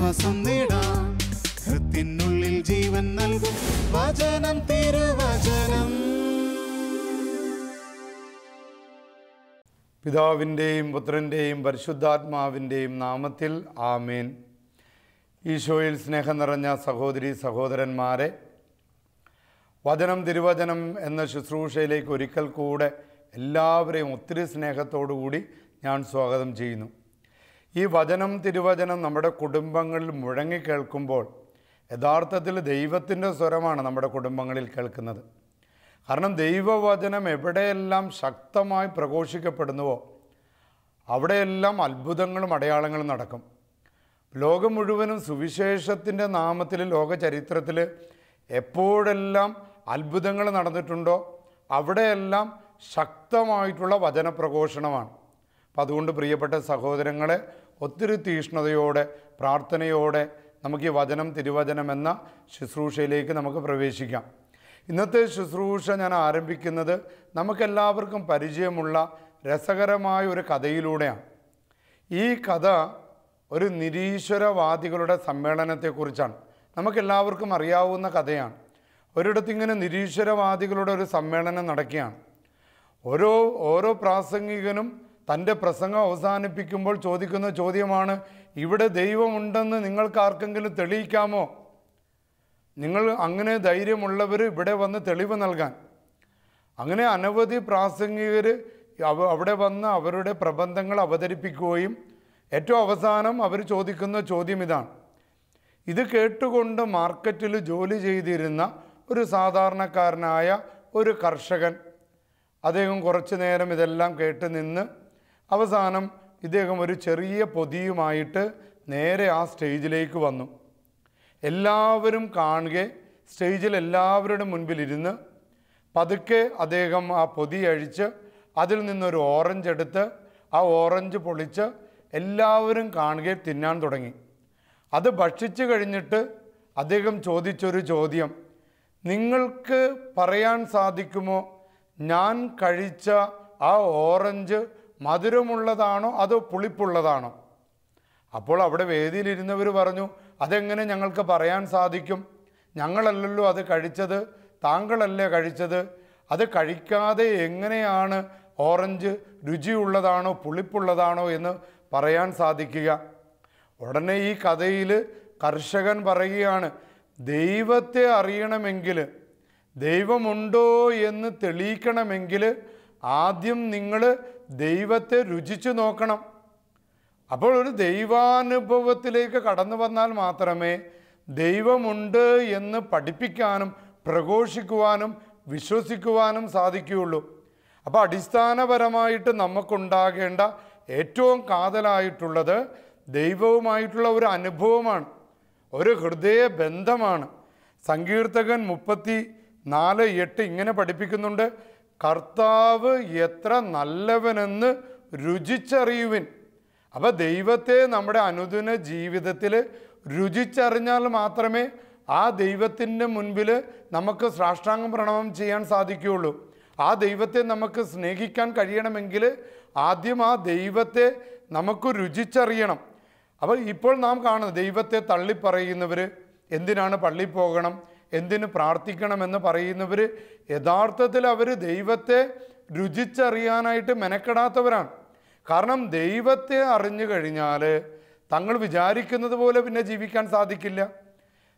ആശ്വാസം നേടാം. ഹൃത്തിനുള്ളിൽ ജീവൻ നൽകും വചനം, തിരുവചനം. പിതാവിൻ്റെയും പുത്രൻ്റെയും പരിശുദ്ധാത്മാവിൻ്റെയും നാമത്തിൽ ആമേൻ. ഈശോയിൽ സ്നേഹം നിറഞ്ഞ സഹോദരി സഹോദരന്മാരെ, വചനം തിരുവചനം എന്ന ശുശ്രൂഷയിലേക്ക് ഒരിക്കൽ കൂടെ എല്ലാവരെയും ഒത്തിരി സ്നേഹത്തോടുകൂടി ഞാൻ സ്വാഗതം ചെയ്യുന്നു. ഈ വചനം തിരുവചനം നമ്മുടെ കുടുംബങ്ങളിൽ മുഴങ്ങിക്കേൾക്കുമ്പോൾ യഥാർത്ഥത്തിൽ ദൈവത്തിൻ്റെ സ്വരമാണ് നമ്മുടെ കുടുംബങ്ങളിൽ കേൾക്കുന്നത്. കാരണം ദൈവവചനം എവിടെയെല്ലാം ശക്തമായി പ്രഘോഷിക്കപ്പെടുന്നുവോ അവിടെയെല്ലാം അത്ഭുതങ്ങളും അടയാളങ്ങളും നടക്കും. ലോകം മുഴുവനും സുവിശേഷത്തിൻ്റെ നാമത്തിൽ ലോക ചരിത്രത്തിൽ എപ്പോഴെല്ലാം അത്ഭുതങ്ങൾ നടന്നിട്ടുണ്ടോ അവിടെയെല്ലാം ശക്തമായിട്ടുള്ള വചനപ്രഘോഷണമാണ്. അപ്പം അതുകൊണ്ട് പ്രിയപ്പെട്ട സഹോദരങ്ങളെ, ഒത്തിരി തീഷ്ണതയോടെ പ്രാർത്ഥനയോടെ നമുക്ക് ഈ വചനം തിരുവചനം എന്ന ശുശ്രൂഷയിലേക്ക് നമുക്ക് പ്രവേശിക്കാം. ഇന്നത്തെ ശുശ്രൂഷ ഞാൻ ആരംഭിക്കുന്നത് നമുക്കെല്ലാവർക്കും പരിചയമുള്ള രസകരമായ ഒരു കഥയിലൂടെയാണ്. ഈ കഥ ഒരു നിരീശ്വരവാദികളുടെ സമ്മേളനത്തെക്കുറിച്ചാണ്. നമുക്കെല്ലാവർക്കും അറിയാവുന്ന കഥയാണ്. ഒരിടത്തിങ്ങനെ നിരീശ്വരവാദികളുടെ ഒരു സമ്മേളനം നടക്കുകയാണ്. ഓരോ പ്രാസംഗികനും തൻ്റെ പ്രസംഗം അവസാനിപ്പിക്കുമ്പോൾ ചോദിക്കുന്ന ചോദ്യമാണ്, ഇവിടെ ദൈവമുണ്ടെന്ന് നിങ്ങൾക്ക് ആർക്കെങ്കിലും തെളിയിക്കാമോ? നിങ്ങൾ അങ്ങനെ ധൈര്യമുള്ളവർ ഇവിടെ വന്ന് തെളിവ് നൽകാൻ. അങ്ങനെ അനവധി പ്രാസംഗികർ അവിടെ വന്ന് അവരുടെ പ്രബന്ധങ്ങൾ അവതരിപ്പിക്കുകയും ഏറ്റവും അവസാനം അവർ ചോദിക്കുന്ന ചോദ്യം ഇതാണ്. ഇത് കേട്ടുകൊണ്ട് മാർക്കറ്റിൽ ജോലി ചെയ്തിരുന്ന ഒരു സാധാരണക്കാരനായ ഒരു കർഷകൻ, അദ്ദേഹം കുറച്ചു നേരം ഇതെല്ലാം കേട്ട് നിന്ന് അവസാനം ഇദ്ദേഹം ഒരു ചെറിയ പൊതിയുമായിട്ട് നേരെ ആ സ്റ്റേജിലേക്ക് വന്നു. എല്ലാവരും കാണുക, സ്റ്റേജിൽ എല്ലാവരുടെ മുൻപിലിരുന്ന് പതുക്കെ അദ്ദേഹം ആ പൊതി അഴിച്ച് അതിൽ നിന്നൊരു ഓറഞ്ച് എടുത്ത് ആ ഓറഞ്ച് പൊളിച്ച് എല്ലാവരും കാണുക തിന്നാൻ തുടങ്ങി. അത് ഭക്ഷിച്ചു കഴിഞ്ഞിട്ട് അദ്ദേഹം ചോദിച്ചൊരു ചോദ്യം, നിങ്ങൾക്ക് പറയാൻ സാധിക്കുമോ ഞാൻ കഴിച്ച ആ ഓറഞ്ച് മധുരമുള്ളതാണോ അതോ പുളിപ്പുള്ളതാണോ? അപ്പോൾ അവിടെ വേദിയിലിരുന്നവർ പറഞ്ഞു, അതെങ്ങനെ ഞങ്ങൾക്ക് പറയാൻ സാധിക്കും? ഞങ്ങളല്ലല്ലോ അത് കഴിച്ചത്, താങ്കളല്ലേ കഴിച്ചത്. അത് കഴിക്കാതെ എങ്ങനെയാണ് ഓറഞ്ച് രുചിയുള്ളതാണോ പുളിപ്പുള്ളതാണോ എന്ന് പറയാൻ സാധിക്കുക? ഉടനെ ഈ കഥയിൽ കർഷകൻ പറയുകയാണ്, ദൈവത്തെ അറിയണമെങ്കിൽ, ദൈവമുണ്ടോ എന്ന് തെളിയിക്കണമെങ്കിൽ ആദ്യം നിങ്ങൾ ദൈവത്തെ രുചിച്ചു നോക്കണം. അപ്പോൾ ഒരു ദൈവാനുഭവത്തിലേക്ക് കടന്നു വന്നാൽ മാത്രമേ ദൈവമുണ്ട് എന്ന് പഠിപ്പിക്കാനും പ്രഘോഷിക്കുവാനും വിശ്വസിക്കുവാനും സാധിക്കുകയുള്ളൂ. അപ്പോൾ അടിസ്ഥാനപരമായിട്ട് നമുക്കുണ്ടാകേണ്ട ഏറ്റവും കാതലായിട്ടുള്ളത് ദൈവവുമായിട്ടുള്ള ഒരു അനുഭവമാണ്, ഒരു ഹൃദയ ബന്ധമാണ്. സങ്കീർത്തകൻ 34:8 ഇങ്ങനെ പഠിപ്പിക്കുന്നുണ്ട്, കർത്താവ് എത്ര നല്ലവനെന്ന് രുചിച്ചറിയുവിൻ. അപ്പോൾ ദൈവത്തെ നമ്മുടെ അനുദിന ജീവിതത്തിൽ രുചിച്ചറിഞ്ഞാൽ മാത്രമേ ആ ദൈവത്തിൻ്റെ മുൻപിൽ നമുക്ക് സാഷ്ടാംഗം പ്രണാമം ചെയ്യാൻ സാധിക്കുകയുള്ളൂ. ആ ദൈവത്തെ നമുക്ക് സ്നേഹിക്കാൻ കഴിയണമെങ്കിൽ ആദ്യം ആ ദൈവത്തെ നമുക്ക് രുചിച്ചറിയണം. അപ്പോൾ ഇപ്പോൾ നാം കാണുന്നത് ദൈവത്തെ തള്ളിപ്പറയുന്നവർ, എന്തിനാണ് പള്ളിയിൽ പോകണം, എന്തിന് പ്രാർത്ഥിക്കണമെന്ന് പറയുന്നവർ, യഥാർത്ഥത്തിൽ അവർ ദൈവത്തെ രുചിച്ചറിയാനായിട്ട് മെനക്കെടാത്തവരാണ്. കാരണം ദൈവത്തെ അറിഞ്ഞു കഴിഞ്ഞാൽ തങ്ങൾ വിചാരിക്കുന്നത് പോലെ പിന്നെ ജീവിക്കാൻ സാധിക്കില്ല.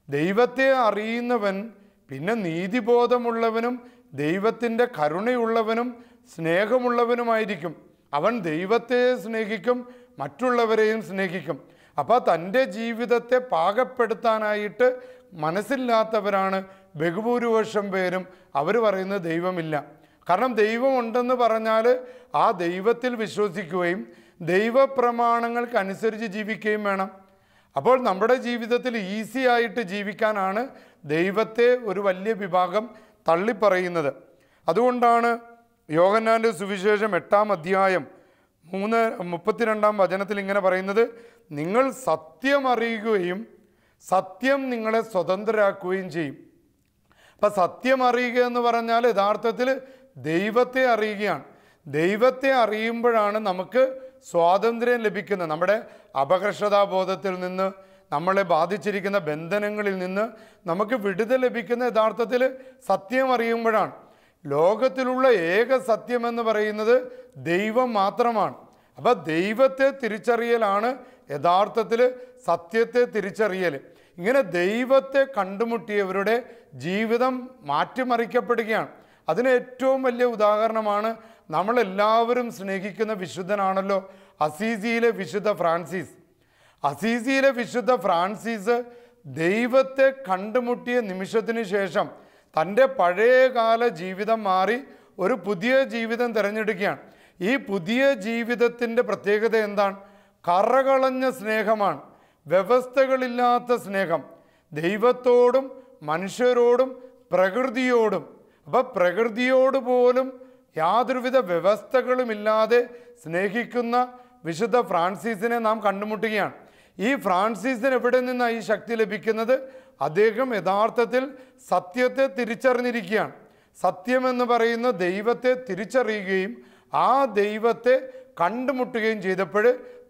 ദൈവത്തെ അറിയുന്നവൻ പിന്നെ നീതിബോധമുള്ളവനും ദൈവത്തിൻ്റെ കരുണയുള്ളവനും സ്നേഹമുള്ളവനുമായിരിക്കും. അവൻ ദൈവത്തെ സ്നേഹിക്കും, മറ്റുള്ളവരെയും സ്നേഹിക്കും. അപ്പോൾ തൻ്റെ ജീവിതത്തെ പാകപ്പെടുത്താനായിട്ട് മനസ്സില്ലാത്തവരാണ് ബഹുഭൂരിപക്ഷം പേരും. അവർ പറയുന്നത് ദൈവമില്ല. കാരണം ദൈവമുണ്ടെന്ന് പറഞ്ഞാൽ ആ ദൈവത്തിൽ വിശ്വസിക്കുകയും ദൈവപ്രമാണങ്ങൾക്കനുസരിച്ച് ജീവിക്കുകയും വേണം. അപ്പോൾ നമ്മുടെ ജീവിതത്തിൽ ഈസി ആയിട്ട് ജീവിക്കാനാണ് ദൈവത്തെ ഒരു വലിയ വിഭാഗം തള്ളിപ്പറയുന്നത്. അതുകൊണ്ടാണ് യോഹന്നാൻ്റെ സുവിശേഷം 8-ാം അധ്യായം 32 ഇങ്ങനെ പറയുന്നത്, നിങ്ങൾ സത്യം അറിയുകയും സത്യം നിങ്ങളെ സ്വതന്ത്രരാക്കുകയും ചെയ്യും. അപ്പം സത്യം അറിയുക എന്ന് പറഞ്ഞാൽ യഥാർത്ഥത്തിൽ ദൈവത്തെ അറിയുകയാണ്. ദൈവത്തെ അറിയുമ്പോഴാണ് നമുക്ക് സ്വാതന്ത്ര്യം ലഭിക്കുന്നത്. നമ്മുടെ അപകർഷതാബോധത്തിൽ നിന്ന്, നമ്മളെ ബാധിച്ചിരിക്കുന്ന ബന്ധനങ്ങളിൽ നിന്ന് നമുക്ക് വിടുതൽ ലഭിക്കുന്ന യഥാർത്ഥത്തിൽ സത്യം അറിയുമ്പോഴാണ്. ലോകത്തിലുള്ള ഏക സത്യമെന്ന് പറയുന്നത് ദൈവം മാത്രമാണ്. അപ്പോൾ ദൈവത്തെ തിരിച്ചറിയലാണ് യഥാർത്ഥത്തിൽ സത്യത്തെ തിരിച്ചറിയൽ. ഇങ്ങനെ ദൈവത്തെ കണ്ടുമുട്ടിയവരുടെ ജീവിതം മാറ്റിമറിക്കപ്പെടുകയാണ്. അതിന് ഏറ്റവും വലിയ ഉദാഹരണമാണ് നമ്മളെല്ലാവരും സ്നേഹിക്കുന്ന വിശുദ്ധനാണല്ലോ അസീസിയിലെ വിശുദ്ധ ഫ്രാൻസിസ്. അസീസിയിലെ വിശുദ്ധ ഫ്രാൻസിസ് ദൈവത്തെ കണ്ടുമുട്ടിയ നിമിഷത്തിന് ശേഷം തൻ്റെ പഴയകാല ജീവിതം മാറി ഒരു പുതിയ ജീവിതം തിരഞ്ഞെടുക്കുകയാണ്. ഈ പുതിയ ജീവിതത്തിൻ്റെ പ്രത്യേകത എന്താണ്? കറകളഞ്ഞ സ്നേഹമാണ്, വ്യവസ്ഥകളില്ലാത്ത സ്നേഹം, ദൈവത്തോടും മനുഷ്യരോടും പ്രകൃതിയോടും. അപ്പോൾ പ്രകൃതിയോട് പോലും യാതൊരുവിധ വ്യവസ്ഥകളുമില്ലാതെ സ്നേഹിക്കുന്ന വിശുദ്ധ ഫ്രാൻസിസിനെ നാം കണ്ടുമുട്ടുകയാണ്. ഈ ഫ്രാൻസിസിന് എവിടെ നിന്നാണ് ഈ ശക്തി ലഭിക്കുന്നത്? അദ്ദേഹം യഥാർത്ഥത്തിൽ സത്യത്തെ തിരിച്ചറിഞ്ഞിരിക്കുകയാണ്. സത്യമെന്ന് പറയുന്ന ദൈവത്തെ തിരിച്ചറിയുകയും ആ ദൈവത്തെ കണ്ടുമുട്ടുകയും ചെയ്തപ്പോൾ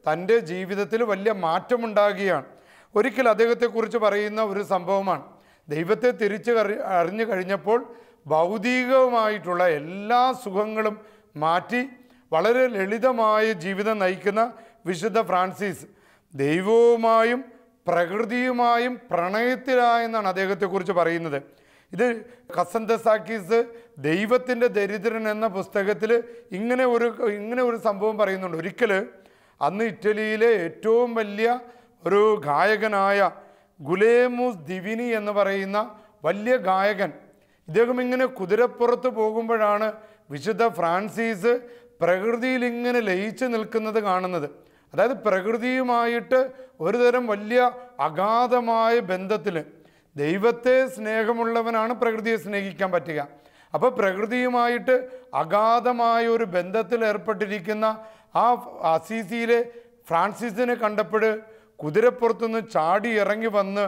തൻ്റെ ജീവിതത്തിൽ വലിയ മാറ്റമുണ്ടാകുകയാണ്. ഒരിക്കൽ അദ്ദേഹത്തെക്കുറിച്ച് പറയുന്ന ഒരു സംഭവമാണ്. ദൈവത്തെ അറിഞ്ഞു കഴിഞ്ഞപ്പോൾ ഭൗതികമായിട്ടുള്ള എല്ലാ സുഖങ്ങളും മാറ്റി വളരെ ലളിതമായ ജീവിതം നയിക്കുന്ന വിശുദ്ധ ഫ്രാൻസിസ് ദൈവവുമായും പ്രകൃതിയുമായും പ്രണയത്തിലായെന്നാണ് അദ്ദേഹത്തെക്കുറിച്ച് പറയുന്നത്. ഇത് കസന്തസാക്കിസ് ദൈവത്തിൻ്റെ ദരിദ്രൻ എന്ന പുസ്തകത്തിൽ ഇങ്ങനെ ഒരു സംഭവം പറയുന്നുണ്ട്. ഒരിക്കൽ അന്ന് ഇറ്റലിയിലെ ഏറ്റവും വലിയ ഒരു ഗായകനായ ഗുലേമൂസ് ദിവിനി എന്ന് പറയുന്ന വലിയ ഗായകൻ, ഇദ്ദേഹം ഇങ്ങനെ കുതിരപ്പുറത്ത് പോകുമ്പോഴാണ് വിശുദ്ധ ഫ്രാൻസിസ് പ്രകൃതിയിൽ ഇങ്ങനെ ലയിച്ച് നിൽക്കുന്നത് കാണുന്നത്. അതായത് പ്രകൃതിയുമായിട്ട് ഒരുതരം വലിയ അഗാധമായ ബന്ധത്തിൽ, ദൈവത്തെ സ്നേഹമുള്ളവനാണ് പ്രകൃതിയെ സ്നേഹിക്കാൻ പറ്റുക. അപ്പോൾ പ്രകൃതിയുമായിട്ട് അഗാധമായ ഒരു ബന്ധത്തിൽ ഏർപ്പെട്ടിരിക്കുന്ന ആ അസീസിയിലെ ഫ്രാൻസിസിനെ കണ്ടപ്പോൾ കുതിരപ്പുറത്തുനിന്ന് ചാടി ഇറങ്ങി വന്ന്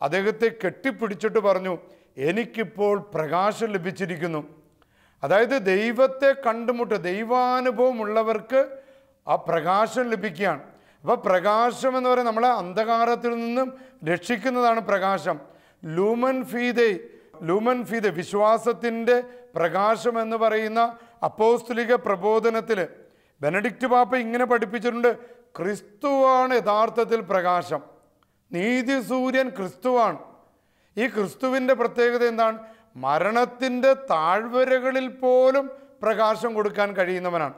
അദ്ദേഹത്തെ കെട്ടിപ്പിടിച്ചിട്ട് പറഞ്ഞു, എനിക്കിപ്പോൾ പ്രകാശം ലഭിച്ചിരിക്കുന്നു. അതായത് ദൈവത്തെ കണ്ടുമുട്ട് ദൈവാനുഭവമുള്ളവർക്ക് ആ പ്രകാശം ലഭിക്കുകയാണ്. അപ്പോൾ പ്രകാശം എന്ന് പറയുന്നത് നമ്മളെ അന്ധകാരത്തിൽ നിന്നും രക്ഷിക്കുന്നതാണ് പ്രകാശം. ലൂമൻ ഫീതെ വിശ്വാസത്തിൻ്റെ പ്രകാശം എന്ന് പറയുന്ന അപ്പോസ്തലിക പ്രബോധനത്തിൽ ബെനഡിക്റ്റ് പാപ്പ ഇങ്ങനെ പഠിപ്പിച്ചിട്ടുണ്ട്, ക്രിസ്തുവാണ് യഥാർത്ഥത്തിൽ പ്രകാശം. നീതി സൂര്യൻ ക്രിസ്തുവാണ്. ഈ ക്രിസ്തുവിൻ്റെ പ്രത്യേകത എന്താണ്? മരണത്തിൻ്റെ താഴ്വരകളിൽ പോലും പ്രകാശം കൊടുക്കാൻ കഴിയുന്നവനാണ്.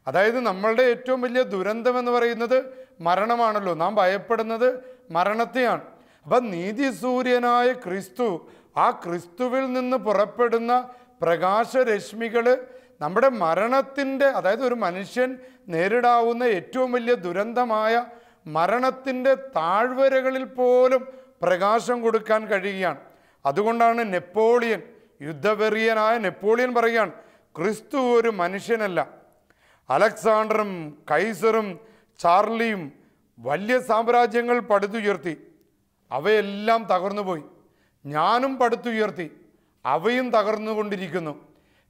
അതായത് നമ്മളുടെ ഏറ്റവും വലിയ ദുരന്തം എന്ന് പറയുന്നത് മരണമാണല്ലോ. നാം ഭയപ്പെടുന്നത് മരണത്തെയാണ്. അപ്പം നീതിസൂര്യനായ ക്രിസ്തു, ആ ക്രിസ്തുവിൽ നിന്ന് പുറപ്പെടുന്ന പ്രകാശരശ്മികൾ നമ്മുടെ മരണത്തിൻ്റെ, അതായത് ഒരു മനുഷ്യൻ നേരിടാവുന്ന ഏറ്റവും വലിയ ദുരന്തമായ മരണത്തിൻ്റെ താഴ്വരകളിൽ പോലും പ്രകാശം കൊടുക്കാൻ കഴിയുകയാണ്. അതുകൊണ്ടാണ് നെപ്പോളിയൻ, യുദ്ധവെറിയനായ നെപ്പോളിയൻ പറയുകയാണ്, ക്രിസ്തു ഒരു മനുഷ്യനല്ല. അലക്സാണ്ടറും കൈസറും ചാർലിയും വലിയ സാമ്രാജ്യങ്ങൾ പടുത്തുയർത്തി, അവയെല്ലാം തകർന്നുപോയി. ഞാനും പടുത്തുയർത്തി, അവയും തകർന്നുകൊണ്ടിരിക്കുന്നു.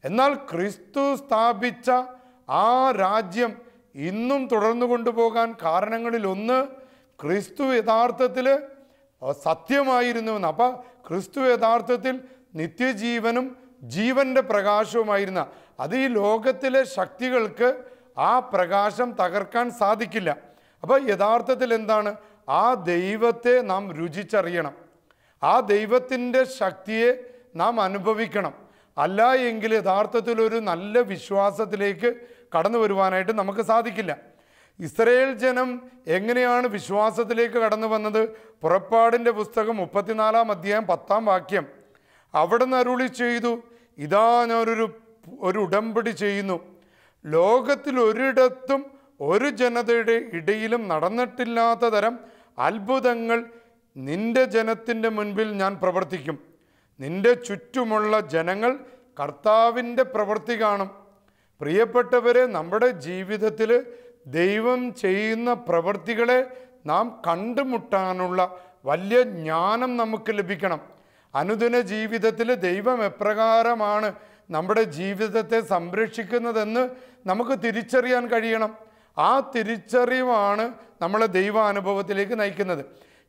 എന്നാൽ ക്രിസ്തു സ്ഥാപിച്ച ആ രാജ്യം ഇന്നും തുടർന്നു കൊണ്ടുപോകാൻ കാരണങ്ങളിലൊന്ന് ക്രിസ്തു യഥാർത്ഥത്തിൽ സത്യമായിരുന്നുവെന്ന്. അപ്പം ക്രിസ്തു യഥാർത്ഥത്തിൽ നിത്യജീവനും ജീവൻ്റെ പ്രകാശവുമായിരുന്ന, അത് ഈ ലോകത്തിലെ ശക്തികൾക്ക് ആ പ്രകാശം തകർക്കാൻ സാധിക്കില്ല. അപ്പോൾ യഥാർത്ഥത്തിൽ എന്താണ്? ആ ദൈവത്തെ നാം രുചിച്ചറിയണം, ആ ദൈവത്തിൻ്റെ ശക്തിയെ നാം അനുഭവിക്കണം. അല്ല എങ്കിൽ യഥാർത്ഥത്തിൽ ഒരു നല്ല വിശ്വാസത്തിലേക്ക് കടന്നു വരുവാനായിട്ട് നമുക്ക് സാധിക്കില്ല. ഇസ്രായേൽ ജനം എങ്ങനെയാണ് വിശ്വാസത്തിലേക്ക് കടന്നു വന്നത്? പുറപ്പാടിൻ്റെ പുസ്തകം 34 അധ്യായം 10 വാക്യം, അവിടുന്ന് അരുളി ചെയ്തു, ഇതാ ഞാനൊരു ഉടമ്പടി ചെയ്യുന്നു, ലോകത്തിൽ ഒരിടത്തും ഒരു ജനതയുടെ ഇടയിലും നടന്നിട്ടില്ലാത്ത തരം അത്ഭുതങ്ങൾ നിന്റെ ജനത്തിൻ്റെ മുൻപിൽ ഞാൻ പ്രവർത്തിക്കും. നിന്റെ ചുറ്റുമുള്ള ജനങ്ങൾ കർത്താവിൻ്റെ പ്രവൃത്തി കാണും. പ്രിയപ്പെട്ടവരെ, നമ്മുടെ ജീവിതത്തിൽ ദൈവം ചെയ്യുന്ന പ്രവൃത്തികളെ നാം കണ്ടുമുട്ടാനുള്ള വലിയ ജ്ഞാനം നമുക്ക് ലഭിക്കണം. അനുദിന ജീവിതത്തിൽ ദൈവം എപ്രകാരമാണ് നമ്മുടെ ജീവിതത്തെ സംരക്ഷിക്കുന്നതെന്ന് നമുക്ക് തിരിച്ചറിയാൻ കഴിയണം. ആ തിരിച്ചറിവാണ് നമ്മളെ ദൈവാനുഭവത്തിലേക്ക് നയിക്കുന്നത്.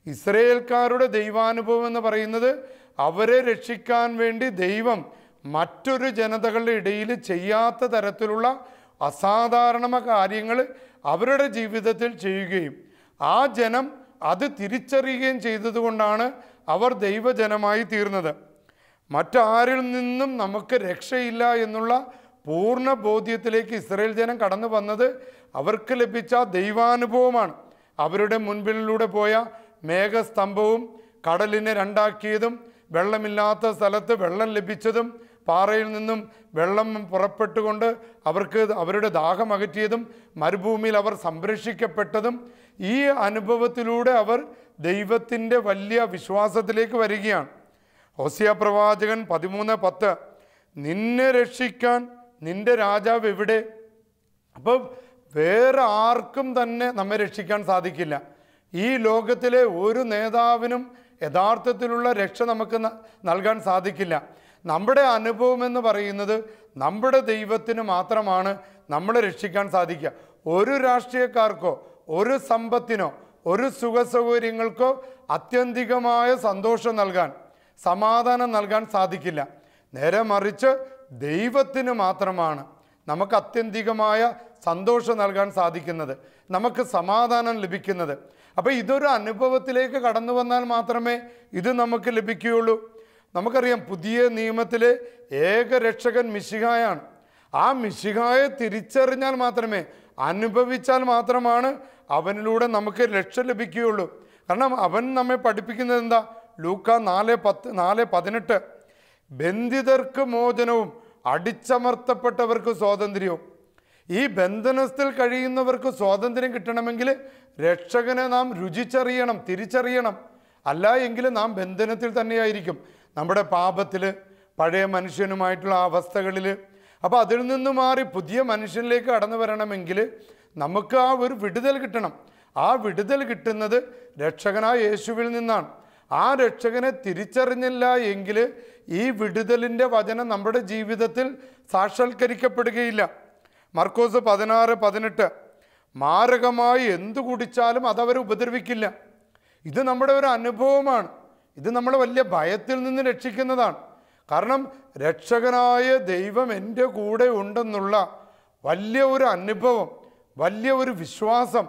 ഇസ്രയേൽക്കാരുടെ ദൈവാനുഭവം എന്ന് പറയുന്നത് അവരെ രക്ഷിക്കാൻ വേണ്ടി ദൈവം മറ്റൊരു ജനതകളുടെ ഇടയിൽ ചെയ്യാത്ത തരത്തിലുള്ള അസാധാരണ കാര്യങ്ങൾ അവരുടെ ജീവിതത്തിൽ ചെയ്യുകയും ആ ജനം അത് തിരിച്ചറിയുകയും ചെയ്തതുകൊണ്ടാണ് അവർ ദൈവജനമായി തീർന്നത്. മറ്റാരിൽ നിന്നും നമുക്ക് രക്ഷയില്ല എന്നുള്ള പൂർണ്ണ ബോധ്യത്തിലേക്ക് ഇസ്രായേൽ ജനം കടന്നു വന്നത് അവർക്ക് ലഭിച്ച ദൈവാനുഭവമാണ്. അവരുടെ മുൻപിലൂടെ പോയ മേഘസ്തംഭവും കടലിനെ രണ്ടാക്കിയതും വെള്ളമില്ലാത്ത സ്ഥലത്ത് വെള്ളം ലഭിച്ചതും പാറയിൽ നിന്നും വെള്ളം പുറപ്പെട്ടുകൊണ്ട് അവർക്ക് അവരുടെ ദാഹം അകറ്റിയതും മരുഭൂമിയിൽ അവർ സംരക്ഷിക്കപ്പെട്ടതും ഈ അനുഭവത്തിലൂടെ അവർ ദൈവത്തിൻ്റെ വലിയ വിശ്വാസത്തിലേക്ക് വരികയാണ്. ഹോസിയ പ്രവാചകൻ 13:10 നിന്നെ രക്ഷിക്കാൻ നിന്റെ രാജാവ് എവിടെ? അപ്പം വേറെ ആർക്കും തന്നെ നമ്മെ രക്ഷിക്കാൻ സാധിക്കില്ല. ഈ ലോകത്തിലെ ഒരു നേതാവിനും യഥാർത്ഥത്തിലുള്ള രക്ഷ നമുക്ക് നൽകാൻ സാധിക്കില്ല. നമ്മുടെ അനുഭവം എന്ന് പറയുന്നത് നമ്മുടെ ദൈവത്തിന് മാത്രമാണ് നമ്മളെ രക്ഷിക്കാൻ സാധിക്കുക. ഒരു രാഷ്ട്രീയക്കാർക്കോ ഒരു സമ്പത്തിനോ ഒരു സുഖസൗകര്യങ്ങൾക്കോ ആത്യന്തികമായ സന്തോഷം നൽകാൻ, സമാധാനം നൽകാൻ സാധിക്കില്ല. നേരെ മറിച്ച് ദൈവത്തിന് മാത്രമാണ് നമുക്ക് ആത്യന്തികമായ സന്തോഷം നൽകാൻ സാധിക്കുന്നത്, നമുക്ക് സമാധാനം ലഭിക്കുന്നത്. അപ്പോൾ ഇതൊരു അനുഭവത്തിലേക്ക് കടന്നു വന്നാൽ മാത്രമേ ഇത് നമുക്ക് ലഭിക്കുകയുള്ളൂ. നമുക്കറിയാം, പുതിയ നിയമത്തിലെ ഏക രക്ഷകൻ മിശിഹായാണ്. ആ മിശിഹായെ തിരിച്ചറിഞ്ഞാൽ മാത്രമേ, അനുഭവിച്ചാൽ മാത്രമാണ് അവനിലൂടെ നമുക്ക് രക്ഷ ലഭിക്കുകയുള്ളൂ. കാരണം അവൻ നമ്മെ പഠിപ്പിക്കുന്നത് എന്താ? ലൂക്ക 4:18 ബന്ധിതർക്ക് മോചനവും അടിച്ചമർത്തപ്പെട്ടവർക്ക് സ്വാതന്ത്ര്യവും. ഈ ബന്ധനത്തിൽ കഴിയുന്നവർക്ക് സ്വാതന്ത്ര്യം കിട്ടണമെങ്കിൽ രക്ഷകനെ നാം രുചിച്ചറിയണം, തിരിച്ചറിയണം. അല്ല എങ്കിൽ നാം ബന്ധനത്തിൽ തന്നെയായിരിക്കും, നമ്മുടെ പാപത്തിൽ, പഴയ മനുഷ്യനുമായിട്ടുള്ള അവസ്ഥകളിൽ. അപ്പോൾ അതിൽ നിന്ന് മാറി പുതിയ മനുഷ്യനിലേക്ക് കടന്നു വരണമെങ്കിൽ നമുക്ക് ആ ഒരു വിടുതൽ കിട്ടണം. ആ വിടുതൽ കിട്ടുന്നത് രക്ഷകനായ യേശുവിൽ നിന്നാണ്. ആ രക്ഷകനെ തിരിച്ചറിഞ്ഞില്ല എങ്കിൽ ഈ വിടുതലിൻ്റെ വചനം നമ്മുടെ ജീവിതത്തിൽ സാക്ഷാത്കരിക്കപ്പെടുകയില്ല. മർക്കോസ് 16:18 മാരകമായി എന്തു കുടിച്ചാലും അതവരെ ഉപദ്രവിക്കില്ല. ഇത് നമ്മുടെ ഒരു അനുഭവമാണ്. ഇത് നമ്മളെ വലിയ ഭയത്തിൽ നിന്ന് രക്ഷിക്കുന്നതാണ്. കാരണം രക്ഷകനായ ദൈവം എൻ്റെ കൂടെ ഉണ്ടെന്നുള്ള വലിയ ഒരു അനുഭവം, വലിയ ഒരു വിശ്വാസം,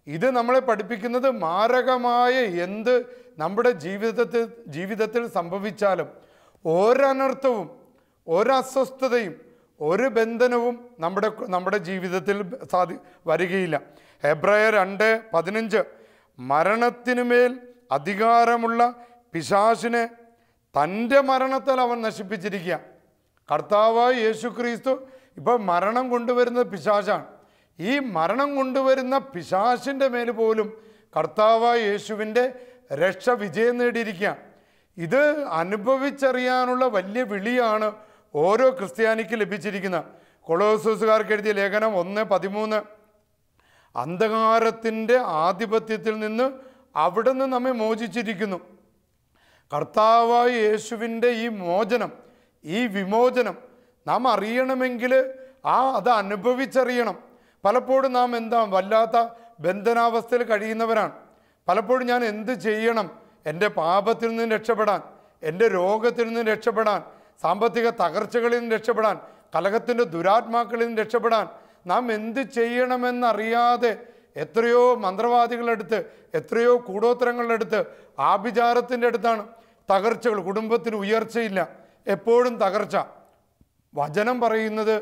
ഇത് നമ്മളെ പഠിപ്പിക്കുന്നത് മാരകമായ എന്ത് നമ്മുടെ ജീവിതത്തിൽ സംഭവിച്ചാലും ഒരനർത്ഥവും ഒരസ്വസ്ഥതയും ഒരു ബന്ധനവും നമ്മുടെ ജീവിതത്തിൽ വരികയില്ല. ഹെബ്രായർ 2:15 മരണത്തിനുമേൽ അധികാരമുള്ള പിശാചിനെ തൻ്റെ മരണത്താൽ അവൻ നശിപ്പിച്ചിരിക്കുക. കർത്താവായ യേശു ക്രിസ്തു ഇപ്പോൾ മരണം കൊണ്ടുവരുന്നത് പിശാചാണ്. ഈ മരണം കൊണ്ടുവരുന്ന പിശാചിൻ്റെ മേൽ പോലും കർത്താവായ യേശുവിൻ്റെ രക്ഷ വിജയം നേടിയിരിക്കുക. ഇത് അനുഭവിച്ചറിയാനുള്ള വലിയ വിളിയാണ് ഓരോ ക്രിസ്ത്യാനിക്ക് ലഭിച്ചിരിക്കുന്നത്. കൊളോസ്യക്കാർക്ക് എഴുതിയ ലേഖനം 1:13 അന്ധകാരത്തിൻ്റെ ആധിപത്യത്തിൽ നിന്ന് അവിടുന്ന് നമ്മെ മോചിച്ചിരിക്കുന്നു. കർത്താവായ യേശുവിൻ്റെ ഈ മോചനം, ഈ വിമോചനം നാം അറിയണമെങ്കിൽ അത് അനുഭവിച്ചറിയണം. പലപ്പോഴും നാം വല്ലാത്ത ബന്ധനാവസ്ഥയിൽ കഴിയുന്നവരാണ്. പലപ്പോഴും ഞാൻ എന്ത് ചെയ്യണം എൻ്റെ പാപത്തിൽ നിന്ന് രക്ഷപ്പെടാൻ, എൻ്റെ രോഗത്തിൽ നിന്ന് രക്ഷപ്പെടാൻ, സാമ്പത്തിക തകർച്ചകളിൽ നിന്ന് രക്ഷപ്പെടാൻ, കലഹത്തിൻ്റെ ദുരാത്മാക്കളിൽ നിന്ന് രക്ഷപ്പെടാൻ നാം എന്ത് ചെയ്യണമെന്നറിയാതെ എത്രയോ മന്ത്രവാദികളെടുത്ത്, എത്രയോ കൂടോത്രങ്ങളെടുത്ത്, ആഭിചാരത്തിൻ്റെ അടുത്താണ് തകർച്ചകൾ. കുടുംബത്തിന് ഉയർച്ചയില്ല, എപ്പോഴും തകർച്ച. വചനം പറയുന്നത്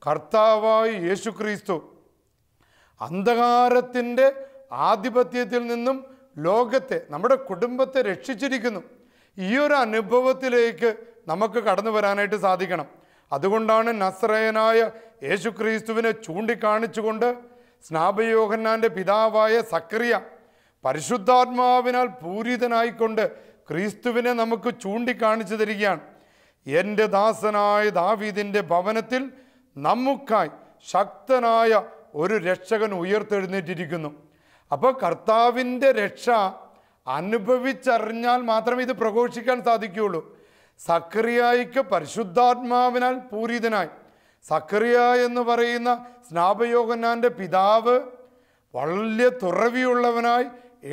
കർത്താവായ യേശു ക്രിസ്തു അന്ധകാരത്തിൻ്റെ ആധിപത്യത്തിൽ നിന്നും ലോകത്തെ, നമ്മുടെ കുടുംബത്തെ രക്ഷിച്ചിരിക്കുന്നു. ഈ ഒരു അനുഭവത്തിലേക്ക് നമുക്ക് കടന്നു വരാനായിട്ട് സാധിക്കണം. അതുകൊണ്ടാണ് നസ്രയനായ യേശു ക്രിസ്തുവിനെ ചൂണ്ടിക്കാണിച്ചുകൊണ്ട് സ്നാപയോഹന്നാൻ്റെ പിതാവായ സക്കറിയ പരിശുദ്ധാത്മാവിനാൽ പൂരിതനായിക്കൊണ്ട് ക്രിസ്തുവിനെ നമുക്ക് ചൂണ്ടിക്കാണിച്ചു തരികയാണ്. എൻ്റെ ദാസനായ ദാവീദിൻ്റെ ഭവനത്തിൽ നമുക്കായി ശക്തനായ ഒരു രക്ഷകൻ ഉയർത്തെഴുന്നേറ്റിരിക്കുന്നു. അപ്പോൾ കർത്താവിൻ്റെ രക്ഷ അനുഭവിച്ചറിഞ്ഞാൽ മാത്രമേ ഇത് പ്രഘോഷിക്കാൻ സാധിക്കുകയുള്ളൂ. സക്കറിയായിക്ക് പരിശുദ്ധാത്മാവിനാൽ പൂരിതനായി, സക്കറിയ എന്ന് പറയുന്ന സ്നാപയോഹന്നാൻ്റെ പിതാവ് വലിയ തുറവിയുള്ളവനായി,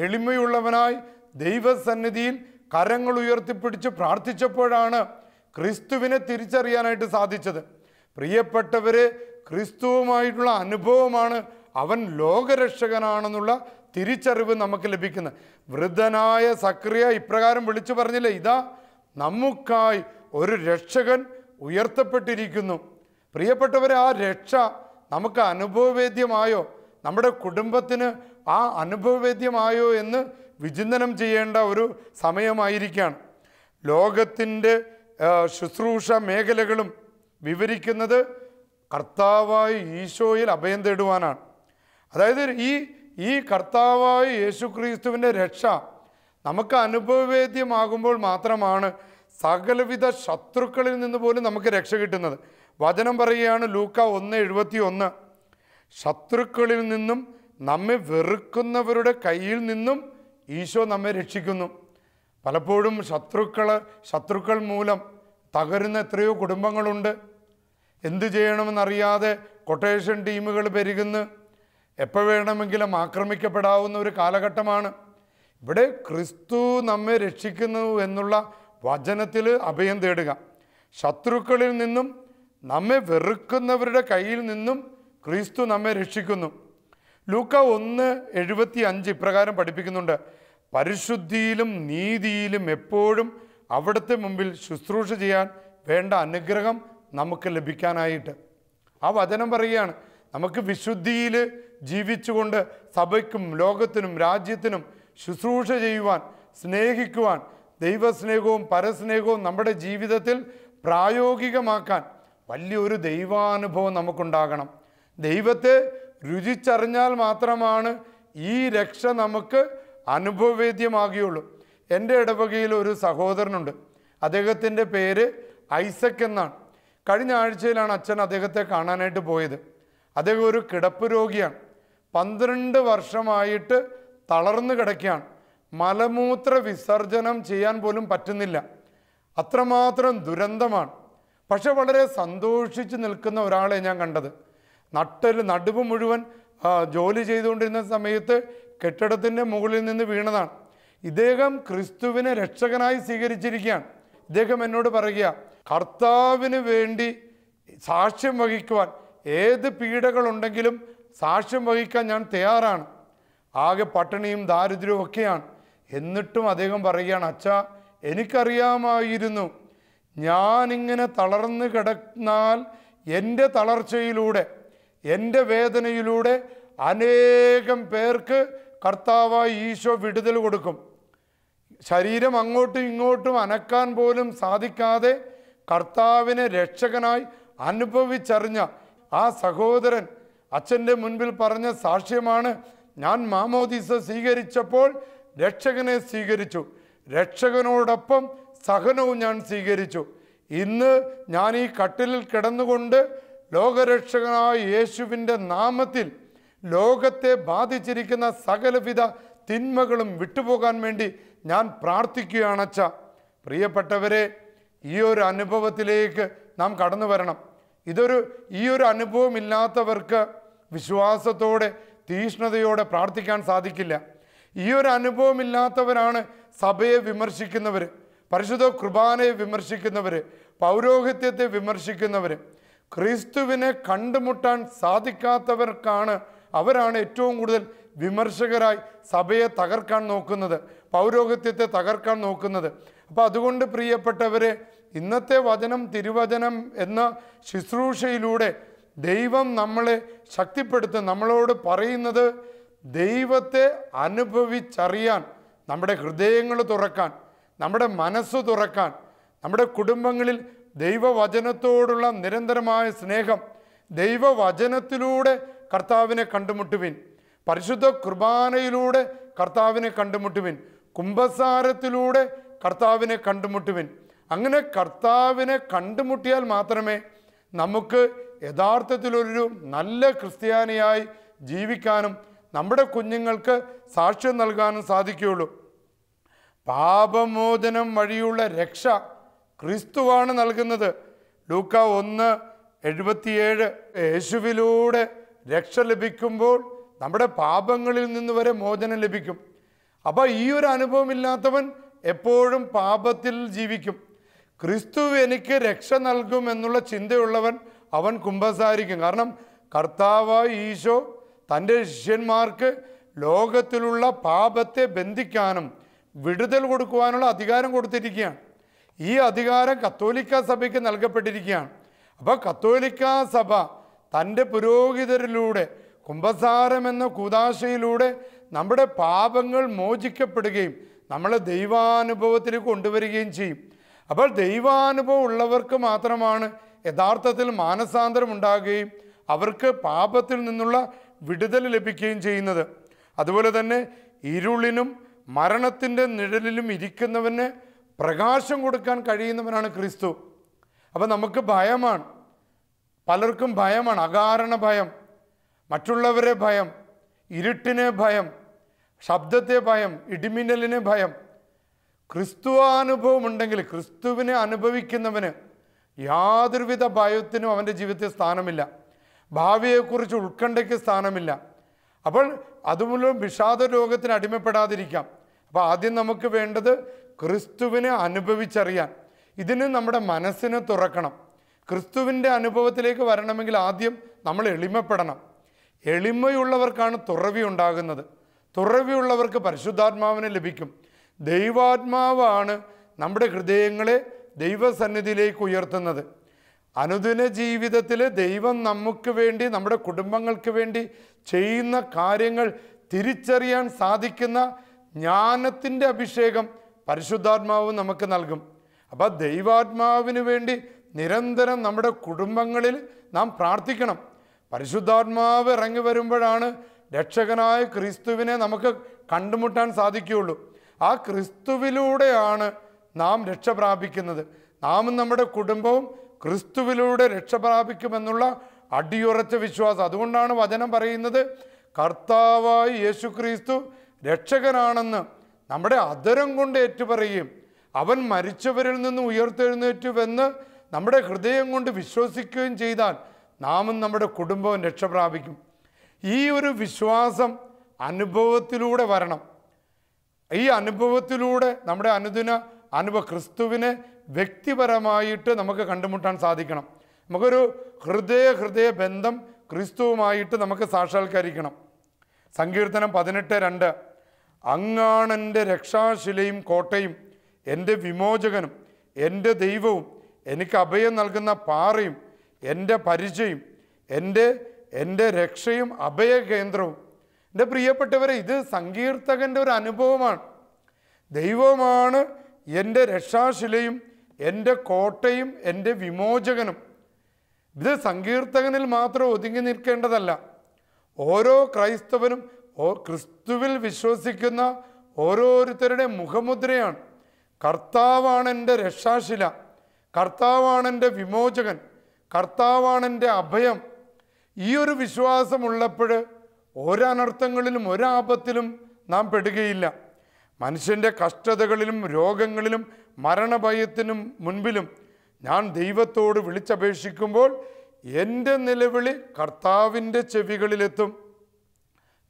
എളിമയുള്ളവനായി, ദൈവസന്നിധിയിൽ കരങ്ങൾ ഉയർത്തിപ്പിടിച്ച് പ്രാർത്ഥിച്ചപ്പോഴാണ് ക്രിസ്തുവിനെ തിരിച്ചറിയാനായിട്ട് സാധിച്ചത്. പ്രിയപ്പെട്ടവരെ, ക്രിസ്തുവുമായിട്ടുള്ള അനുഭവമാണ് അവൻ ലോകരക്ഷകനാണെന്നുള്ള തിരിച്ചറിവ് നമുക്ക് ലഭിക്കുന്നത്. വൃദ്ധനായ സക്രിയ ഇപ്രകാരം വിളിച്ചു പറഞ്ഞില്ലേ, ഇതാ നമുക്കായി ഒരു രക്ഷകൻ ഉയർത്തപ്പെട്ടിരിക്കുന്നു. പ്രിയപ്പെട്ടവരെ, ആ രക്ഷ നമുക്ക് അനുഭവവേദ്യമായോ, നമ്മുടെ കുടുംബത്തിന് ആ അനുഭവവേദ്യമായോ എന്ന് വിചിന്തനം ചെയ്യേണ്ട ഒരു സമയമായിരിക്കുകയാണ്. ലോകത്തിൻ്റെ ശുശ്രൂഷ മേഖലകളും വിവരിക്കുന്നത് കർത്താവായ ഈശോയിൽ അഭയം തേടുവാനാണ്. അതായത് ഈ കർത്താവായ യേശു ക്രിസ്തുവിൻ്റെ രക്ഷ നമുക്ക് അനുഭവവേദ്യമാകുമ്പോൾ മാത്രമാണ് സകലവിധ ശത്രുക്കളിൽ നിന്ന് പോലും നമുക്ക് രക്ഷ കിട്ടുന്നത്. വചനം പറയുകയാണ്, ലൂക്ക 1:71, ശത്രുക്കളിൽ നിന്നും നമ്മെ വെറുക്കുന്നവരുടെ കയ്യിൽ നിന്നും ഈശോ നമ്മെ രക്ഷിക്കുന്നു. പലപ്പോഴും ശത്രുക്കൾ മൂലം തകരുന്ന എത്രയോ കുടുംബങ്ങളുണ്ട്. എന്തു ചെയ്യണമെന്നറിയാതെ കൊട്ടേഷൻ ടീമുകൾ പെരുകുന്നു. എപ്പോൾ വേണമെങ്കിലും ആക്രമിക്കപ്പെടാവുന്ന ഒരു കാലഘട്ടമാണ്. ഇവിടെ ക്രിസ്തു നമ്മെ രക്ഷിക്കുന്നു എന്നുള്ള വചനത്തിൽ അഭയം തേടുക. ശത്രുക്കളിൽ നിന്നും നമ്മെ വെറുക്കുന്നവരുടെ കയ്യിൽ നിന്നും ക്രിസ്തു നമ്മെ രക്ഷിക്കുന്നു. ലൂക്ക 1:75 ഇപ്രകാരം പഠിപ്പിക്കുന്നുണ്ട്, പരിശുദ്ധിയിലും നീതിയിലും എപ്പോഴും അവിടുത്തെ മുമ്പിൽ ശുശ്രൂഷ ചെയ്യാൻ വേണ്ട അനുഗ്രഹം നമുക്ക് ലഭിക്കാനായിട്ട്. ആ വചനം പറയുകയാണ്, നമുക്ക് വിശുദ്ധിയിൽ ജീവിച്ചുകൊണ്ട് സഭയ്ക്കും ലോകത്തിനും രാജ്യത്തിനും ശുശ്രൂഷ ചെയ്യുവാൻ, സ്നേഹിക്കുവാൻ, ദൈവസ്നേഹവും പരസ്നേഹവും നമ്മുടെ ജീവിതത്തിൽ പ്രായോഗികമാക്കാൻ വലിയൊരു ദൈവാനുഭവം നമുക്കുണ്ടാകണം. ദൈവത്തെ രുചിച്ചറിഞ്ഞാൽ മാത്രമാണ് ഈ രക്ഷ നമുക്ക് അനുഭവവേദ്യമാകുകയുള്ളൂ. എൻ്റെ ഇടവകയിൽ ഒരു സഹോദരനുണ്ട്. അദ്ദേഹത്തിൻ്റെ പേര് ഐസക് എന്നാണ്. കഴിഞ്ഞ ആഴ്ചയിലാണ് അച്ഛൻ അദ്ദേഹത്തെ കാണാനായിട്ട് പോയത്. അദ്ദേഹം ഒരു കിടപ്പ് രോഗിയാണ്. 12 വർഷമായിട്ട് തളർന്നു കിടക്കുകയാണ്. മലമൂത്ര വിസർജനം ചെയ്യാൻ പോലും പറ്റുന്നില്ല. അത്രമാത്രം ദുരന്തമാണ്. പക്ഷെ വളരെ സന്തോഷിച്ച് നിൽക്കുന്ന ഒരാളെ ഞാൻ കണ്ടത്. നടുവ് മുഴുവൻ ജോലി ചെയ്തുകൊണ്ടിരുന്ന സമയത്ത് കെട്ടിടത്തിൻ്റെ മുകളിൽ നിന്ന് വീണതാണ്. ഇദ്ദേഹം ക്രിസ്തുവിനെ രക്ഷകനായി സ്വീകരിച്ചിരിക്കുകയാണ്. ഇദ്ദേഹം എന്നോട് പറയുക, കർത്താവിന് വേണ്ടി സാക്ഷ്യം വഹിക്കുവാൻ ഏത് പീഡകളുണ്ടെങ്കിലും സാക്ഷ്യം വഹിക്കാൻ ഞാൻ തയ്യാറാണ്. ആകെ പട്ടിണിയും ദാരിദ്ര്യവും ഒക്കെയാണ്. എന്നിട്ടും അദ്ദേഹം പറയുകയാണ്, അച്ഛാ, എനിക്കറിയാമായിരുന്നു ഞാനിങ്ങനെ തളർന്നു കിടന്നാൽ എൻ്റെ തളർച്ചയിലൂടെ, എൻ്റെ വേദനയിലൂടെ അനേകം പേർക്ക് കർത്താവായ ഈശോ വിടുതൽ കൊടുക്കും. ശരീരം അങ്ങോട്ടും ഇങ്ങോട്ടും അനക്കാൻ പോലും സാധിക്കാതെ കർത്താവിനെ രക്ഷകനായി അനുഭവിച്ചറിഞ്ഞ ആ സഹോദരൻ അച്ഛൻ്റെ മുൻപിൽ പറഞ്ഞ സാക്ഷ്യമാണ്, ഞാൻ മാമോദീസ സ്വീകരിച്ചപ്പോൾ രക്ഷകനെ സ്വീകരിച്ചു, രക്ഷകനോടൊപ്പം സഹനവും ഞാൻ സ്വീകരിച്ചു. ഇന്ന് ഞാൻ ഈ കട്ടിലിൽ കിടന്നുകൊണ്ട് ലോകരക്ഷകനായ യേശുവിൻ്റെ നാമത്തിൽ ലോകത്തെ ബാധിച്ചിരിക്കുന്ന സകലവിധ തിന്മകളും വിട്ടുപോകാൻ വേണ്ടി ഞാൻ പ്രാർത്ഥിക്കുകയാണ് അച്ഛ. പ്രിയപ്പെട്ടവരെ, ഈ ഒരു അനുഭവത്തിലേക്ക് നാം കടന്നു വരണം. ഈ ഒരു അനുഭവം ഇല്ലാത്തവർക്ക് വിശ്വാസത്തോടെ തീഷ്ണതയോടെ പ്രാർത്ഥിക്കാൻ സാധിക്കില്ല. ഈ ഒരു അനുഭവമില്ലാത്തവരാണ് സഭയെ വിമർശിക്കുന്നവർ, പരിശുദ്ധ കുർബാനയെ വിമർശിക്കുന്നവർ, പൗരോഹിത്യത്തെ വിമർശിക്കുന്നവർ. ക്രിസ്തുവിനെ കണ്ടുമുട്ടാൻ അവരാണ് ഏറ്റവും കൂടുതൽ വിമർശകരായി സഭയെ തകർക്കാൻ നോക്കുന്നത്, പൗരോഹിത്യത്തെ തകർക്കാൻ നോക്കുന്നത്. അപ്പോൾ അതുകൊണ്ട് പ്രിയപ്പെട്ടവരെ, ഇന്നത്തെ വചനം, തിരുവചനം എന്ന ശുശ്രൂഷയിലൂടെ ദൈവം നമ്മളെ ശക്തിപ്പെടുത്തും. നമ്മളോട് പറയുന്നത്, ദൈവത്തെ അനുഭവിച്ചറിയാൻ നമ്മുടെ ഹൃദയങ്ങൾ തുറക്കാൻ, നമ്മുടെ മനസ്സ് തുറക്കാൻ, നമ്മുടെ കുടുംബങ്ങളിൽ ദൈവവചനത്തോടുള്ള നിരന്തരമായ സ്നേഹം, ദൈവവചനത്തിലൂടെ കർത്താവിനെ കണ്ടുമുട്ടുവിൻ, പരിശുദ്ധ കുർബാനയിലൂടെ കർത്താവിനെ കണ്ടുമുട്ടുവിൻ, കുംഭസാരത്തിലൂടെ കർത്താവിനെ കണ്ടുമുട്ടുവിൻ. അങ്ങനെ കർത്താവിനെ കണ്ടുമുട്ടിയാൽ മാത്രമേ നമുക്ക് യഥാർത്ഥത്തിലൊരു നല്ല ക്രിസ്ത്യാനിയായി ജീവിക്കാനും നമ്മുടെ കുഞ്ഞുങ്ങൾക്ക് സാക്ഷ്യം നൽകാനും സാധിക്കുകയുള്ളൂ. പാപമോചനം വഴിയുള്ള രക്ഷ ക്രിസ്തുവാണ് നൽകുന്നത്. ലൂക്ക 1:77, യേശുവിലൂടെ രക്ഷ ലഭിക്കുമ്പോൾ നമ്മുടെ പാപങ്ങളിൽ നിന്ന് വരെ മോചനം ലഭിക്കും. അപ്പോൾ ഈ ഒരു അനുഭവം ഇല്ലാത്തവൻ എപ്പോഴും പാപത്തിൽ ജീവിക്കും. ക്രിസ്തു എനിക്ക് രക്ഷ നൽകും എന്നുള്ള ചിന്തയുള്ളവൻ അവൻ കുമ്പസാരിക്കും. കാരണം കർത്താവായ ഈശോ തൻ്റെ ശിഷ്യന്മാർക്ക് ലോകത്തിലുള്ള പാപത്തെ ബന്ധിക്കാനും വിടുതൽ കൊടുക്കുവാനുള്ള അധികാരം കൊടുത്തിരിക്കുകയാണ്. ഈ അധികാരം കത്തോലിക്ക സഭയ്ക്ക് നൽകപ്പെട്ടിരിക്കുകയാണ്. അപ്പോൾ കത്തോലിക്ക സഭ തൻ്റെ പുരോഹിതരിലൂടെ കുമ്പസാരം എന്ന കൂദാശയിലൂടെ നമ്മുടെ പാപങ്ങൾ മോചിക്കപ്പെടുകയും നമ്മളെ ദൈവാനുഭവത്തിലേക്ക് കൊണ്ടുവരികയും ചെയ്യും. അപ്പോൾ ദൈവാനുഭവം ഉള്ളവർക്ക് മാത്രമാണ് യഥാർത്ഥത്തിൽ മാനസാന്തരം ഉണ്ടാകുകയും അവർക്ക് പാപത്തിൽ നിന്നുള്ള വിടുതൽ ലഭിക്കുകയും ചെയ്യുന്നത്. അതുപോലെ തന്നെ ഇരുളിനും മരണത്തിൻ്റെ നിഴലിലും ഇരിക്കുന്നവന് പ്രകാശം കൊടുക്കാൻ കഴിയുന്നവനാണ് ക്രിസ്തു. അപ്പോൾ നമുക്ക് ഭയമാണ്, പലർക്കും ഭയമാണ്, അകാരണ ഭയം, മറ്റുള്ളവരെ ഭയം, ഇരുട്ടിനെ ഭയം, ശബ്ദത്തെ ഭയം, ഇടിമിന്നലിനെ ഭയം. ക്രിസ്തുവാനുഭവം ഉണ്ടെങ്കിൽ ക്രിസ്തുവിനെ അനുഭവിക്കുന്നവന് യാതൊരുവിധ ഭയത്തിനും അവൻ്റെ ജീവിതത്തിൽ സ്ഥാനമില്ല, ഭാവിയെക്കുറിച്ച് ഉത്കണ്ഠയ്ക്ക് സ്ഥാനമില്ല. അപ്പോൾ അതുമൂലം വിഷാദ രോഗത്തിന് അടിമപ്പെടാതിരിക്കാം. അപ്പോൾ ആദ്യം നമുക്ക് വേണ്ടത് ക്രിസ്തുവിനെ അനുഭവിച്ചറിയാൻ, ഇതിന് നമ്മുടെ മനസ്സിനെ തുറക്കണം. ക്രിസ്തുവിൻ്റെ അനുഭവത്തിലേക്ക് വരണമെങ്കിൽ ആദ്യം നമ്മൾ എളിമപ്പെടണം. എളിമയുള്ളവർക്കാണ് തുറവി ഉണ്ടാകുന്നത്. തുറവിയുള്ളവർക്ക് പരിശുദ്ധാത്മാവിനെ ലഭിക്കും. ദൈവാത്മാവാണ് നമ്മുടെ ഹൃദയങ്ങളെ ദൈവസന്നിധിയിലേക്ക് ഉയർത്തുന്നത്. അനുദിന ജീവിതത്തിൽ ദൈവം നമുക്ക് വേണ്ടി, നമ്മുടെ കുടുംബങ്ങൾക്ക് വേണ്ടി ചെയ്യുന്ന കാര്യങ്ങൾ തിരിച്ചറിയാൻ സാധിക്കുന്ന ജ്ഞാനത്തിൻ്റെ അഭിഷേകം പരിശുദ്ധാത്മാവ് നമുക്ക് നൽകും. അപ്പോൾ ദൈവാത്മാവിന് വേണ്ടി നിരന്തരം നമ്മുടെ കുടുംബങ്ങളിൽ നാം പ്രാർത്ഥിക്കണം. പരിശുദ്ധാത്മാവ് ഇറങ്ങി വരുമ്പോഴാണ് രക്ഷകനായ ക്രിസ്തുവിനെ നമുക്ക് കണ്ടുമുട്ടാൻ സാധിക്കുകയുള്ളൂ. ആ ക്രിസ്തുവിലൂടെയാണ് നാം രക്ഷ പ്രാപിക്കുന്നത്. നാമും നമ്മുടെ കുടുംബവും ക്രിസ്തുവിലൂടെ രക്ഷ പ്രാപിക്കുമെന്നുള്ള അടിയുറച്ച വിശ്വാസം. അതുകൊണ്ടാണ് വചനം പറയുന്നത്, കർത്താവായ യേശു ക്രിസ്തു രക്ഷകനാണെന്ന് നമ്മുടെ അധരം കൊണ്ട് ഏറ്റുപറയുകയും അവൻ മരിച്ചവരിൽ നിന്ന് ഉയർത്തെഴുന്നേറ്റുവെന്ന് നമ്മുടെ ഹൃദയം കൊണ്ട് വിശ്വസിക്കുകയും ചെയ്താൽ നാമും നമ്മുടെ കുടുംബവും രക്ഷ പ്രാപിക്കും. ഈ ഒരു വിശ്വാസം അനുഭവത്തിലൂടെ വരണം. ഈ അനുഭവത്തിലൂടെ നമ്മുടെ അനുദിന ക്രിസ്തുവിനെ വ്യക്തിപരമായിട്ട് നമുക്ക് കണ്ടുമുട്ടാൻ സാധിക്കണം. നമുക്കൊരു ഹൃദയ ബന്ധം ക്രിസ്തുവുമായിട്ട് നമുക്ക് സാക്ഷാത്കരിക്കണം. സങ്കീർത്തനം 18:2, അങ്ങാണെൻ്റെ രക്ഷാശിലയും കോട്ടയും എൻ്റെ വിമോചകനും എൻ്റെ ദൈവവും എനിക്ക് അഭയം നൽകുന്ന പാറയും എൻ്റെ പരിചയും എൻ്റെ രക്ഷയും അഭയകേന്ദ്രവും. എൻ്റെ പ്രിയപ്പെട്ടവരെ, ഇത് സങ്കീർത്തകൻ്റെ ഒരു അനുഭവമാണ്. ദൈവമാണ് എൻ്റെ രക്ഷാശിലയും എൻ്റെ കോട്ടയും എൻ്റെ വിമോചകനും. ഇത് സങ്കീർത്തകനിൽ മാത്രം ഒതുങ്ങി നിൽക്കേണ്ടതല്ല. ഓരോ ക്രൈസ്തവനും ക്രിസ്തുവിൽ വിശ്വസിക്കുന്ന ഓരോരുത്തരുടെ മുഖമുദ്രയാണ്. കർത്താവാണ് എൻ്റെ രക്ഷാശില, കർത്താവാണ് എൻ്റെ വിമോചകൻ, കർത്താവാണ് എൻ്റെ അഭയം. ഈ ഒരു വിശ്വാസമുള്ളപ്പോൾ ഒരനർത്ഥങ്ങളിലും ഒരാപത്തിലും നാം പെടുകയില്ല. മനുഷ്യൻ്റെ കഷ്ടതകളിലും രോഗങ്ങളിലും മരണഭയത്തിനും മുൻപിലും ഞാൻ ദൈവത്തോട് വിളിച്ചപേക്ഷിക്കുമ്പോൾ എൻ്റെ നിലവിളി കർത്താവിൻ്റെ ചെവികളിലെത്തും.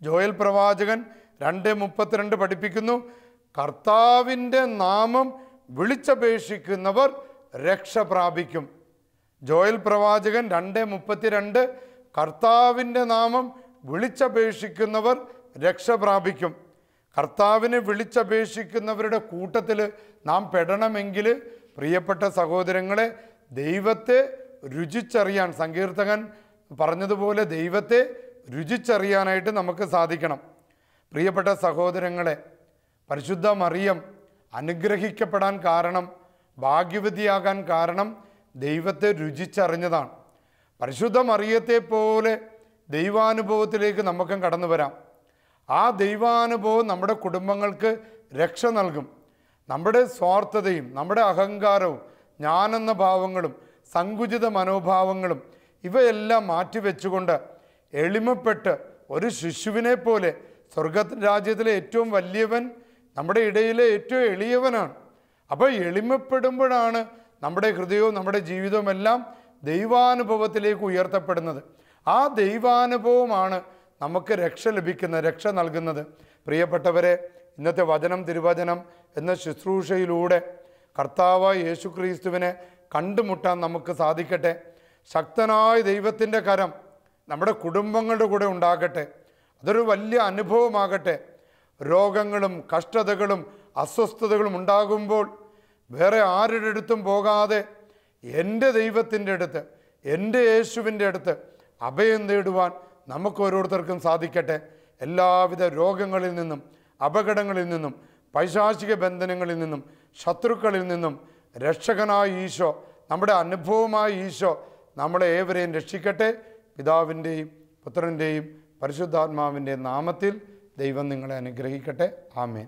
ജോയൽ പ്രവാചകൻ 2:32 പഠിപ്പിക്കുന്നു, കർത്താവിൻ്റെ നാമം വിളിച്ചപേക്ഷിക്കുന്നവർ രക്ഷ പ്രാപിക്കും. ജോയൽ പ്രവാചകൻ 2:32, കർത്താവിൻ്റെ നാമം വിളിച്ചപേക്ഷിക്കുന്നവർ രക്ഷ പ്രാപിക്കും. കർത്താവിനെ വിളിച്ചപേക്ഷിക്കുന്നവരുടെ കൂട്ടത്തിൽ നാം പെടണമെങ്കിൽ പ്രിയപ്പെട്ട സഹോദരങ്ങളെ, ദൈവത്തെ രുചിച്ചറിയാൻ, സങ്കീർത്തകൻ പറഞ്ഞതുപോലെ ദൈവത്തെ രുചിച്ചറിയാനായിട്ട് നമുക്ക് സാധിക്കണം. പ്രിയപ്പെട്ട സഹോദരങ്ങളെ, പരിശുദ്ധ മറിയം അനുഗ്രഹിക്കപ്പെടാൻ കാരണം, ഭാഗ്യവതിയാകാൻ കാരണം ദൈവത്തെ രുചിച്ചറിഞ്ഞതാണ്. പരിശുദ്ധ മറിയത്തെ പോലെ ദൈവാനുഭവത്തിലേക്ക് നമുക്കും കടന്നു വരാം. ആ ദൈവാനുഭവം നമ്മുടെ കുടുംബങ്ങൾക്ക് രക്ഷ നൽകും. നമ്മുടെ സ്വാർത്ഥതയും നമ്മുടെ അഹങ്കാരവും ഞാനെന്ന ഭാവങ്ങളും സങ്കുചിത മനോഭാവങ്ങളും ഇവയെല്ലാം മാറ്റിവെച്ചുകൊണ്ട് എളിമപ്പെട്ട് ഒരു ശിശുവിനെ പോലെ, സ്വർഗരാജ്യത്തിലെ ഏറ്റവും വലിയവൻ നമ്മുടെ ഇടയിലെ ഏറ്റവും എളിയവനാണ്. അപ്പോൾ എളിമപ്പെടുമ്പോഴാണ് നമ്മുടെ ഹൃദയവും നമ്മുടെ ജീവിതവും എല്ലാം ദൈവാനുഭവത്തിലേക്ക് ഉയർത്തപ്പെടുന്നത്. ആ ദൈവാനുഭവമാണ് നമുക്ക് രക്ഷ നൽകുന്നത്. പ്രിയപ്പെട്ടവരെ, ഇന്നത്തെ വചനം തിരുവചനം എന്ന ശുശ്രൂഷയിലൂടെ കർത്താവായ യേശുക്രിസ്തുവിനെ കണ്ടുമുട്ടാൻ നമുക്ക് സാധിക്കട്ടെ. ശക്തനായ ദൈവത്തിൻ്റെ കരം നമ്മുടെ കുടുംബങ്ങളുടെ കൂടെ ഉണ്ടാകട്ടെ. അതൊരു വലിയ അനുഭവമാകട്ടെ. രോഗങ്ങളും കഷ്ടതകളും അസ്വസ്ഥതകളും ഉണ്ടാകുമ്പോൾ വേറെ ആരുടെ അടുത്തും പോകാതെ എൻ്റെ ദൈവത്തിൻ്റെ അടുത്ത്, എൻ്റെ യേശുവിൻ്റെ അടുത്ത് അഭയം തേടുവാൻ നമുക്ക് ഓരോരുത്തർക്കും സാധിക്കട്ടെ. എല്ലാവിധ രോഗങ്ങളിൽ നിന്നും, അപകടങ്ങളിൽ നിന്നും, പൈശാചിക ബന്ധനങ്ങളിൽ നിന്നും, ശത്രുക്കളിൽ നിന്നും രക്ഷകനായ ഈശോ, നമ്മുടെ അനുഭവമായ ഈശോ നമ്മളെ ഏവരെയും രക്ഷിക്കട്ടെ. പിതാവിൻ്റെയും പുത്രൻ്റെയും പരിശുദ്ധാത്മാവിൻ്റെ നാമത്തിൽ ദൈവം നിങ്ങളെ അനുഗ്രഹിക്കട്ടെ. ആമേൻ.